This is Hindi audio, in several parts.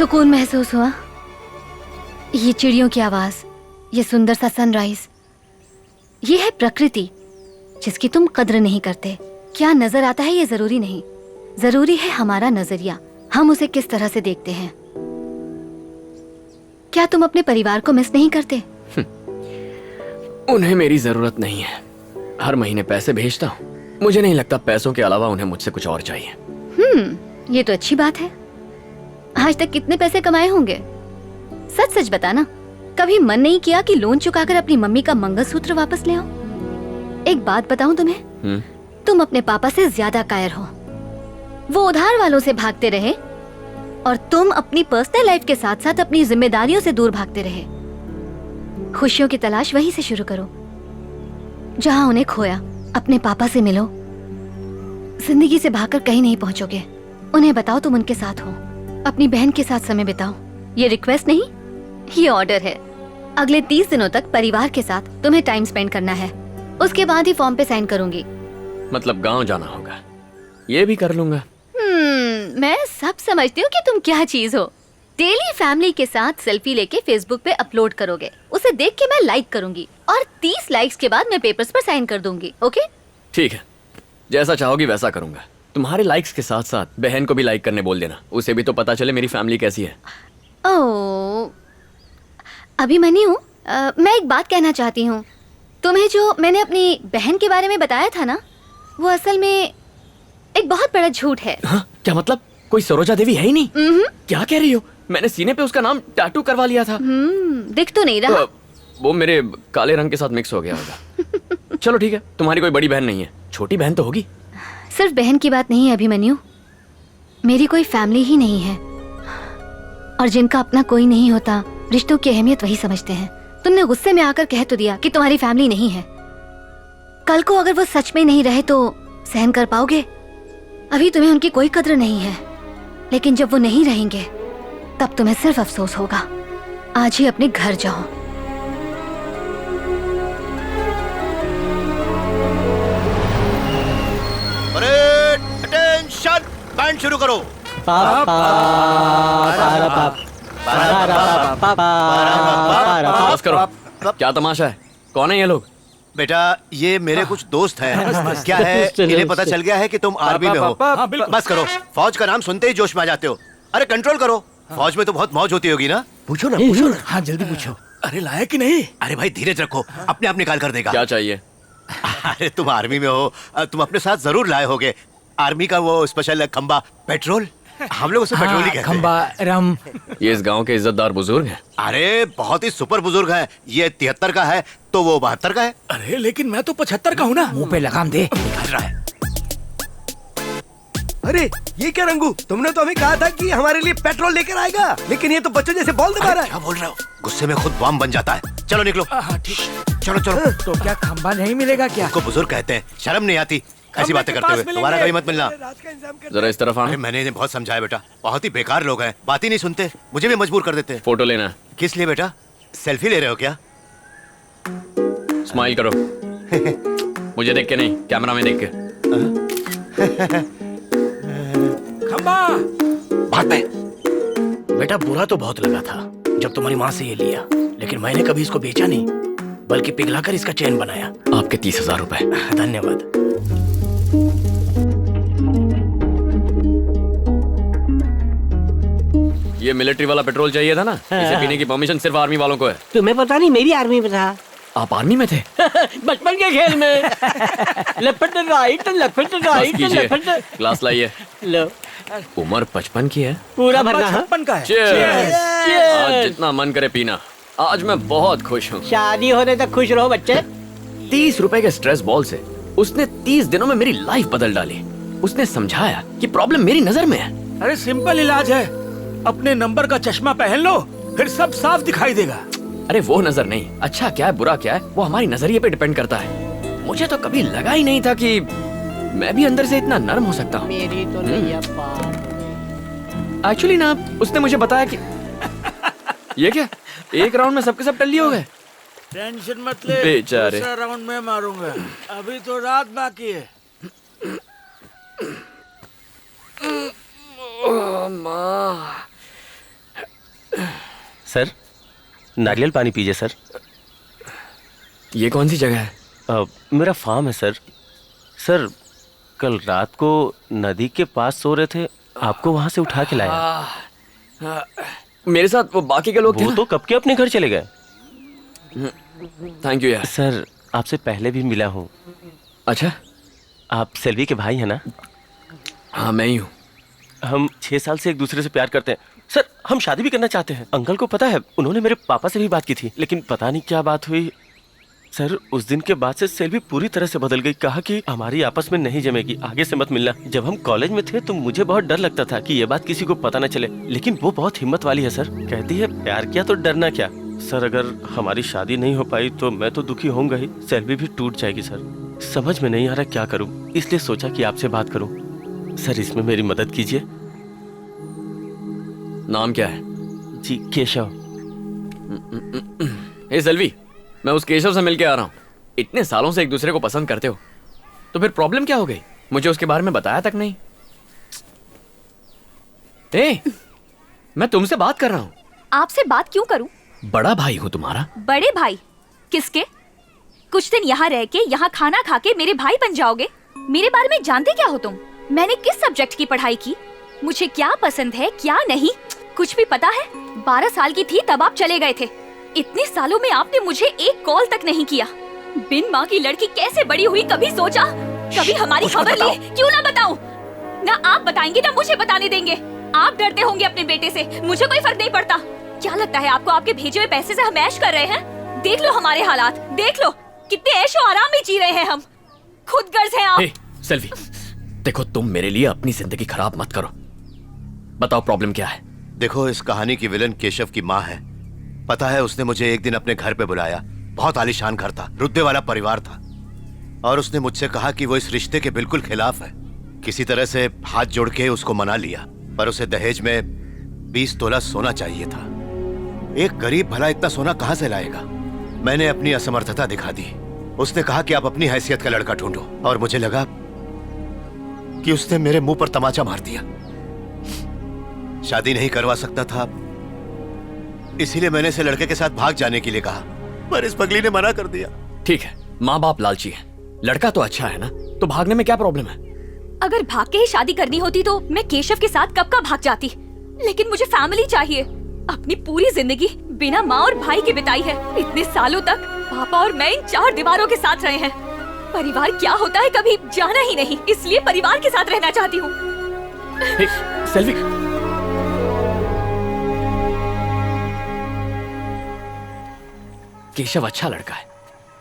सुकून महसूस हुआ। ये चिड़ियों की आवाज, ये सुंदर सा सनराइज, ये है प्रकृति जिसकी तुम कद्र नहीं करते। क्या नजर आता है ये जरूरी नहीं, जरूरी है हमारा नजरिया, हम उसे किस तरह से देखते हैं। क्या तुम अपने परिवार को मिस नहीं करते? उन्हें मेरी जरूरत नहीं है, हर महीने पैसे भेजता हूँ। मुझे नहीं लगता पैसों के अलावा उन्हें मुझसे कुछ और चाहिए। ये तो अच्छी बात है। आज तक कितने पैसे कमाए होंगे? सच सच बताना, कभी मन नहीं किया कि लोन चुकाकर अपनी मम्मी का मंगलसूत्र वापस ले आओ? एक बात बताऊं तुम्हें, तुम अपने पापा से ज्यादा कायर हो। वो उधार वालों से भागते रहे और तुम अपनी पर्सनल लाइफ के साथ साथ अपनी जिम्मेदारियों से दूर भागते रहे। खुशियों की तलाश वहीं से शुरू करो जहां उन्हें खोया। अपने पापा से मिलो, जिंदगी से भागकर कहीं नहीं पहुंचोगे। उन्हें बताओ तुम उनके साथ हो, अपनी बहन के साथ समय बिताओ। ये रिक्वेस्ट नहीं, ये ऑर्डर है। अगले 30 दिनों तक परिवार के साथ तुम्हें टाइम स्पेंड करना है, उसके बाद ही फॉर्म पे साइन करूंगी। मतलब गांव जाना होगा, ये भी कर लूंगा। मैं सब समझती हूँ कि तुम क्या चीज हो। डेली फैमिली के साथ सेल्फी लेके फेसबुक पे अपलोड करोगे, उसे देख के मैं लाइक करूंगी और 30 लाइक्स के बाद मैं पेपर्स पर साइन कर दूंगी। ओके? ठीक है, जैसा चाहोगी वैसा करूंगा। तुम्हारे लाइक्स के साथ साथ बहन को भी लाइक करने बोल देना, उसे भी तो पता चले मेरी फैमिली कैसी है। ओह, अभिमन्यु, मैं एक बात कहना चाहती हूँ। तुम्हें जो मैंने अपनी बहन के बारे में बताया था ना, वो असल में एक बहुत बड़ा झूठ है। हाँ? क्या मतलब? कोई सरोजा देवी है ही नहीं? क्या कह रही हो? मैंने सीने पे उसका नाम टैटू करवा लिया था। दिख तो नहीं रहा। वो मेरे काले रंग के साथ मिक्स हो गया होगा। चलो ठीक है, तुम्हारी कोई बड़ी बहन नहीं है, छोटी बहन तो होगी। सिर्फ बहन की बात नहीं है अभिमन्यु, मेरी कोई फैमिली ही नहीं है। और जिनका अपना कोई नहीं होता, रिश्तों की अहमियत वही समझते हैं। तुमने गुस्से में आकर कह तो दिया कि तुम्हारी फैमिली नहीं है। कल को अगर वो सच में नहीं रहे तो सहन कर पाओगे? अभी तुम्हें उनकी कोई कद्र नहीं है, लेकिन जब वो नहीं रहेंगे तब तुम्हें सिर्फ अफसोस होगा। आज ही अपने घर जाओ। अटेंशन, बैंड शुरू करो। बस करो, क्या तमाशा है? कौन है ये लोग? बेटा, ये मेरे कुछ दोस्त हैं। क्या है, इन्हें पता चल गया है कि तुम आर्मी में हो। बस करो, फौज का नाम सुनते ही जोश में आ जाते हो। अरे कंट्रोल करो, फौज में तो बहुत मौज होती होगी ना? पूछो ना, पूछो ना। हाँ जल्दी पूछो। अरे लाया कि नहीं? अरे भाई धीरज रखो, अपने आप निकाल कर देगा। क्या चाहिए? अरे तुम आर्मी में हो, तुम अपने साथ जरूर लाए होगे आर्मी का वो स्पेशल खंबा पेट्रोल। हम लोग उसे पेट्रोल ही कहते हैं। खंबा रम। ये इस गांव के इज्जतदार बुजुर्ग हैं। अरे बहुत ही सुपर बुजुर्ग हैं। ये 73 का है तो वो 72 का है। अरे लेकिन मैं तो 75 का हूँ ना। मुंह पे लगाम दे। निकाल रहा है। अरे ये क्या रंगू, तुमने तो हमें कहा था कि हमारे लिए पेट्रोल लेकर आएगा, लेकिन ये तो बच्चों जैसे बॉल दबा रहा है। क्या बोल रहे हो? गुस्से में खुद बम बन जाता है। चलो निकलो। ठीक। चलो चलो। तो क्या खंबा नहीं मिलेगा क्या? उसको बुजुर्ग कहते हैं, शर्म नहीं आती ऐसी बातें करते हुए। तुम्हारा कहीं मत मिलना। जरा इस तरफ अरे आना। मैंने इन्हें बहुत समझाया बेटा, बहुत ही बेकार लोग हैं, बात ही नहीं सुनते, मुझे भी मजबूर कर देते हैं। फोटो लेना है। किस लिए बेटा? सेल्फी ले रहे हो क्या? स्माइल करो। मुझे देख के नहीं, कैमरा में देख के। खंबा। बात पे। बेटा बुरा तो बहुत लगा था जब तुम्हारी माँ से ये लिया, लेकिन मैंने कभी इसको बेचा नहीं, बल्कि पिघलाकर इसका चैन बनाया। आपके 30,000 रुपए। धन्यवाद। ये मिलिट्री वाला पेट्रोल चाहिए था ना? इसे पीने की परमिशन सिर्फ आर्मी वालों को है। तुम्हें पता नहीं, मेरी आर्मी में था। आप आर्मी में थे? बचपन के खेल में। लपट राइट, लपट राइट, लपट। ग्लास लाइए। लो, उम्र 55 की है। पूरा भरना। 56 का है। Cheers! आज जितना मन करे पीना। आज मैं बहुत खुश हूँ। शादी होने तक खुश रहो बच्चे। 30 रुपए के स्ट्रेस बॉल से उसने 30 दिनों में मेरी लाइफ बदल डाली। उसने समझाया कि प्रॉब्लम मेरी नजर में है। अरे सिंपल इलाज है, अपने नंबर का चश्मा पहन लो, फिर सब साफ दिखाई देगा। अरे वो नजर नहीं, अच्छा क्या है बुरा क्या है वो हमारी नजरिए पे डिपेंड करता है। मुझे तो कभी लगा ही नहीं था कि मैं भी अंदर से इतना नर्म हो सकता हूँ। मेरी तो नैया पार। एक्चुअली ना, उसने मुझे बताया कि ये क्या, एक राउंड में सबके सब टल्ली हो गए। टेंशन मत ले, बेचारे। दूसरा राउंड में मारूंगा, अभी तो रात बाकी है। माँ, सर नारियल पानी पीजिए सर। ये कौन सी जगह है? मेरा फार्म है सर। सर कल रात को नदी के पास सो रहे थे, आपको वहां से उठा के लाया। मेरे साथ वो बाकी के लोग थे वो ना? तो कब के अपने घर चले गए। थैंक यू यार। सर आपसे पहले भी मिला हूँ। अच्छा, आप सेल्वी के भाई हैं ना? हाँ मैं ही हूँ। हम 6 साल से एक दूसरे से प्यार करते हैं सर। हम शादी भी करना चाहते हैं। अंकल को पता है, उन्होंने मेरे पापा से भी बात की थी, लेकिन पता नहीं क्या बात हुई सर। उस दिन के बाद से सेल्वी पूरी तरह से बदल गई। कहा कि हमारी आपस में नहीं जमेगी, आगे से मत मिलना। जब हम कॉलेज में थे तो मुझे बहुत डर लगता था कि ये बात किसी को पता न चले, लेकिन वो बहुत हिम्मत वाली है सर। कहती है प्यार किया तो डरना क्या। सर अगर हमारी शादी नहीं हो पाई तो मैं तो दुखी होऊंगा ही, सेल्वी भी टूट जाएगी सर। समझ में नहीं आ रहा क्या करूं, इसलिए सोचा कि आपसे बात करूं। सर इसमें मेरी मदद कीजिए। नाम क्या है? जी केशव। हे सेल्वी, मैं उस केशव से मिलके आ रहा हूँ। इतने सालों से एक दूसरे को पसंद करते हो तो फिर प्रॉब्लम क्या हो गई? मुझे उसके बारे में बताया तक नहीं। मैं तुमसे बात कर रहा हूँ। आपसे बात क्यों करूं? बड़ा भाई हूँ तुम्हारा। बड़े भाई किसके? कुछ दिन यहाँ रह के, यहाँ खाना खा के मेरे भाई बन जाओगे? मेरे बारे में जानते क्या हो तुम? मैंने किस सब्जेक्ट की पढ़ाई की, मुझे क्या पसंद है क्या नहीं, कुछ भी पता है? 12 साल की थी तब आप चले गए थे। इतने सालों में आपने मुझे एक कॉल तक नहीं किया। बिन माँ की लड़की कैसे बड़ी हुई, कभी सोचा? कभी हमारी खबर ली? क्यों ना बताऊं? ना आप बताएंगे ना मुझे बताने देंगे। आप डरते होंगे अपने बेटे से, मुझे कोई फर्क नहीं पड़ता। क्या लगता है आपको आपके भेजे हुए पैसे से हम ऐश कर रहे हैं? देख लो हमारे हालात, देख लो कितने ऐशो आराम में जी रहे हैं हम। खुद गर्ज हैं आप। सेल्वी, देखो तुम मेरे लिए अपनी जिंदगी खराब मत करो। बताओ प्रॉब्लम क्या है? देखो इस कहानी की विलन केशव की माँ है। पता है उसने मुझे एक दिन अपने घर पे बुलाया। बहुत आलीशान घर था, रुतबे वाला परिवार था, और उसने मुझसे कहा कि वो इस रिश्ते के बिल्कुल खिलाफ है। किसी तरह से हाथ जोड़ के उसको मना लिया, पर उसे दहेज में 20 तोला सोना चाहिए था। एक गरीब भला इतना सोना कहां से लाएगा? मैंने अपनी असमर्थता दिखा दी। उसने कहा कि आप अपनी हैसियत का लड़का ढूंढो, और मुझे लगा कि उसने मेरे मुंह पर तमाचा मार दिया। शादी नहीं करवा सकता था, इसीलिए मैंने इसे लड़के के साथ भाग जाने के लिए कहा, पर इस पगली ने मना कर दिया। ठीक है, माँ बाप लालची है, लड़का तो अच्छा है ना, तो भागने में क्या प्रॉब्लम है? अगर भाग के ही शादी करनी होती तो मैं केशव के साथ कब का भाग जाती, लेकिन मुझे फैमिली चाहिए। अपनी पूरी जिंदगी बिना माँ और भाई के बिताई है। इतने सालों तक पापा और मैं इन 4 दीवारों के साथ रहे हैं। परिवार क्या होता है कभी जाना ही नहीं, इसलिए परिवार के साथ रहना चाहती हूँ। सेल्वी, केशव अच्छा लड़का है,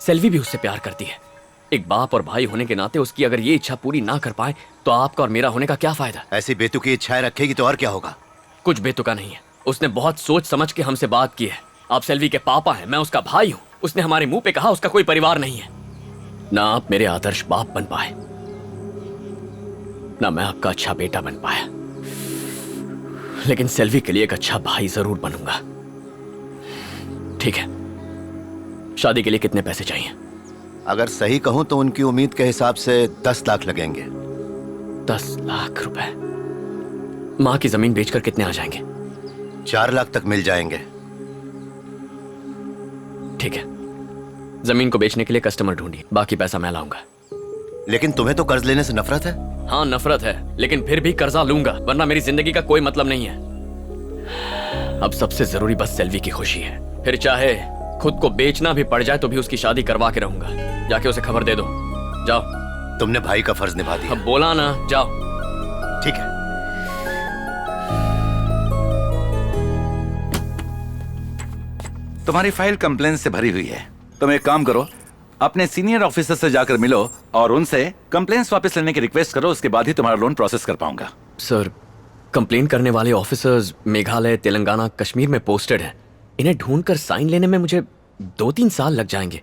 सेल्वी भी उससे प्यार करती है। एक बाप और भाई होने के नाते उसकी अगर ये इच्छा पूरी ना कर पाए तो आपका और मेरा होने का क्या फायदा? ऐसी बेतुकी इच्छाएं रखेगी तो और क्या होगा? कुछ बेतुका नहीं है, उसने बहुत सोच समझ के हमसे बात की है। आप सेल्वी के पापा हैं, मैं उसका भाई हूँ। उसने हमारे मुंह पे कहा उसका कोई परिवार नहीं है। ना आप मेरे आदर्श बाप बन पाए, ना मैं आपका अच्छा बेटा बन पाया, लेकिन सेल्वी के लिए एक अच्छा भाई जरूर बनूंगा। ठीक है, शादी के लिए कितने पैसे चाहिए? अगर सही कहूं तो उनकी उम्मीद के हिसाब से 10 लाख लगेंगे। 10 लाख रुपए? माँ की जमीन बेचकर कितने आ जाएंगे? 4 लाख तक मिल जाएंगे। ठीक है, जमीन को बेचने के लिए कस्टमर ढूंढिए, बाकी पैसा मैं लाऊंगा। लेकिन तुम्हें तो कर्ज लेने से नफरत है। हाँ नफरत है, लेकिन फिर भी कर्जा लूंगा, वरना मेरी जिंदगी का कोई मतलब नहीं है। अब सबसे जरूरी बस सेल्वी की खुशी है। फिर चाहे खुद को बेचना भी पड़ जाए तो भी उसकी शादी करवा के रहूंगा। जाके उसे खबर दे दो। जाओ। तुमने भाई का फर्ज निभा दिया। अब बोला ना, जाओ। ठीक है। तुम्हारी फाइल कंप्लेंट से भरी हुई है। तुम एक काम करो, अपने सीनियर ऑफिसर से जाकर मिलो और उनसे कंप्लेंट्स वापस लेने की रिक्वेस्ट करो, उसके बाद ही तुम्हारा लोन प्रोसेस कर पाऊंगा। सर, कंप्लेन करने वाले ऑफिसर्स मेघालय, तेलंगाना, कश्मीर में पोस्टेड हैं। इन्हें ढूंढकर साइन लेने में मुझे 2-3 साल लग जाएंगे।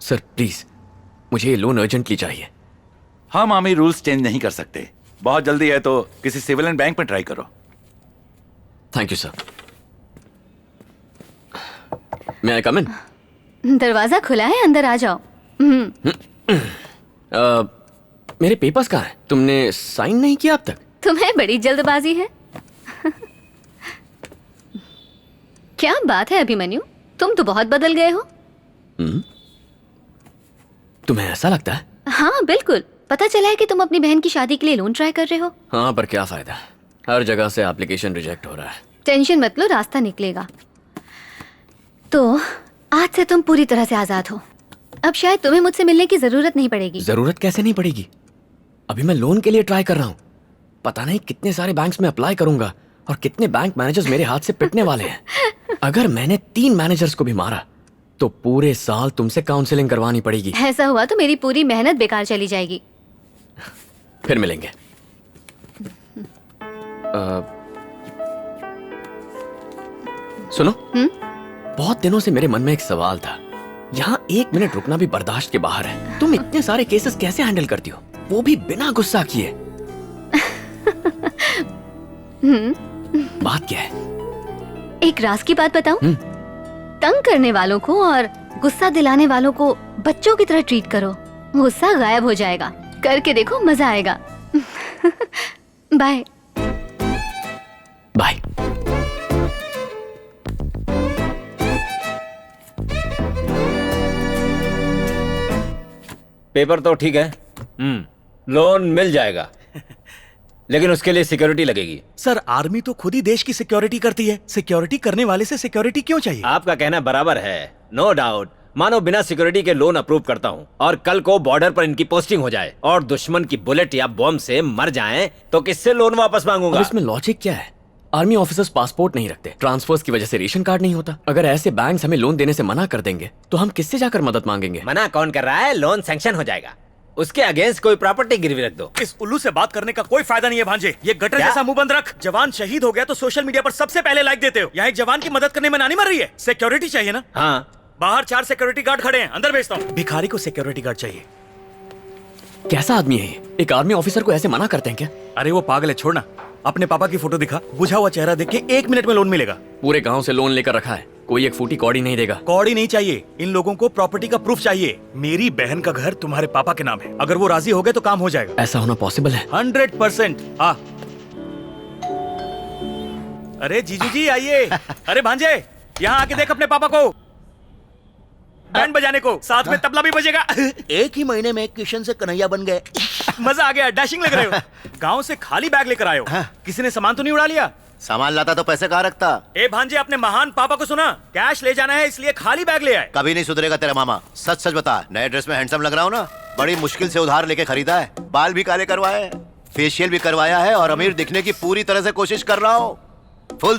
सर प्लीज, मुझे ये लोन अर्जेंटली चाहिए। हम आर्मी रूल्स चेंज नहीं कर सकते। बहुत जल्दी है तो किसी सिविलियन बैंक में ट्राई करो। Thank you sir. मैं आई कम इन? दरवाजा खुला है, अंदर आ जाओ। मेरे पेपर्स कहाँ हैं? तुमने साइन नहीं किया अब तक? तुम्हें बड़ी जल्दबाजी है। क्या बात है अभिमन्यु, तुम तो बहुत बदल गए हो। तुम्हें ऐसा लगता है? हाँ बिल्कुल, पता चला है कि तुम अपनी बहन की शादी के लिए लोन ट्राई कर रहे हो। हाँ, पर क्या फायदा, हर जगह से एप्लीकेशन रिजेक्ट हो रहा है। टेंशन मत लो, रास्ता निकलेगा। तो आज से तुम पूरी तरह से आजाद हो। अब शायद तुम्हें मुझसे मिलने की जरूरत नहीं पड़ेगी। जरूरत कैसे नहीं पड़ेगी? अभी मैं लोन के लिए ट्राई कर रहा हूँ। पता नहीं कितने सारे बैंक्स में अप्लाई करूंगा और कितने बैंक मैनेजर्स मेरे हाथ से पिटने वाले हैं। अगर मैंने 3 मैनेजर्स को भी मारा तो पूरे साल तुमसे काउंसलिंग करवानी पड़ेगी। ऐसा हुआ तो मेरी पूरी मेहनत बेकार चली जाएगी। फिर मिलेंगे। सुनो, बहुत दिनों से मेरे मन में एक सवाल था। यहाँ 1 मिनट रुकना भी बर्दाश्त के बाहर है। तुम इतने सारे केसेस कैसे हैंडल करती हो, वो भी बिना गुस्सा किए? बात क्या है? एक राज की बात बताऊं? तंग करने वालों को और गुस्सा दिलाने वालों को बच्चों की तरह ट्रीट करो, गुस्सा गायब हो जाएगा। करके देखो, मजा आएगा। Bye bye. पेपर तो ठीक है, लोन मिल जाएगा, लेकिन उसके लिए सिक्योरिटी लगेगी। सर, आर्मी तो खुद ही देश की सिक्योरिटी करती है, सिक्योरिटी करने वाले से सिक्योरिटी क्यों चाहिए? आपका कहना बराबर है, नो डाउट। मानो बिना सिक्योरिटी के लोन अप्रूव करता हूँ और कल को बॉर्डर पर इनकी पोस्टिंग हो जाए और दुश्मन की बुलेट या बॉम्ब से मर जाएं, तो किससे लोन वापस मांगूंगा? अब इसमें लॉजिक क्या है? आर्मी ऑफिसर्स पासपोर्ट नहीं रखते, ट्रांसफर्स की वजह से रेशन कार्ड नहीं होता। अगर ऐसे बैंक्स हमें लोन देने से मना कर देंगे तो हम किससे जाकर मदद मांगेंगे? मना कौन कर रहा है? लोन सैंक्शन हो जाएगा, उसके अगेंस्ट कोई प्रॉपर्टी गिरवी रख दो। इस उल्लू से बात करने का कोई फायदा नहीं है भांजे। ये गटर जैसा मुंह बंद रख। जवान शहीद हो गया तो सोशल मीडिया पर सबसे पहले लाइक देते हो। यहाँ एक जवान की मदद करने में नानी मर रही है। सिक्योरिटी चाहिए ना? हाँ, बाहर 4 सिक्योरिटी गार्ड खड़े हैं, अंदर भेजता हूँ। भिखारी को सिक्योरिटी गार्ड चाहिए। कैसा आदमी है ये? एक आर्मी ऑफिसर को ऐसे मना करते हैं क्या? अरे वो पागल है, छोड़ना। अपने पापा की फोटो दिखा, बुझा हुआ चेहरा देख के 1 मिनट में लोन मिलेगा। पूरे गांव से लोन लेकर रखा है, कोई एक फूटी कौड़ी नहीं देगा। कौड़ी नहीं चाहिए, इन लोगों को प्रॉपर्टी का प्रूफ चाहिए। मेरी बहन का घर तुम्हारे पापा के नाम है, अगर वो राजी हो गए तो काम हो जाएगा। ऐसा होना पॉसिबल है? 100%। हाँ। अरे जीजू जी आइए। अरे भांजे, यहाँ आके देख अपने पापा को, बैंड बजाने को, साथ में तबला भी बजेगा। एक ही महीने में किशन से कन्हैया बन गए। मजा आ गया, डैशिंग लग रहे हो। गांव से खाली बैग लेकर आए हो, किसी ने सामान तो नहीं उड़ा लिया? सामान लाता तो पैसे कहाँ रखता? ए भांजे, अपने महान पापा को सुना, कैश ले जाना है इसलिए खाली बैग ले आए। कभी नहीं सुधरेगा तेरा मामा। सच सच बता, नए ड्रेस में हैंडसम लग रहा हूँ ना? बड़ी मुश्किल से उधार लेके खरीदा है, बाल भी काले करवाए, फेशियल भी करवाया है और अमीर दिखने की पूरी तरह से कोशिश कर रहा हूँ। फुल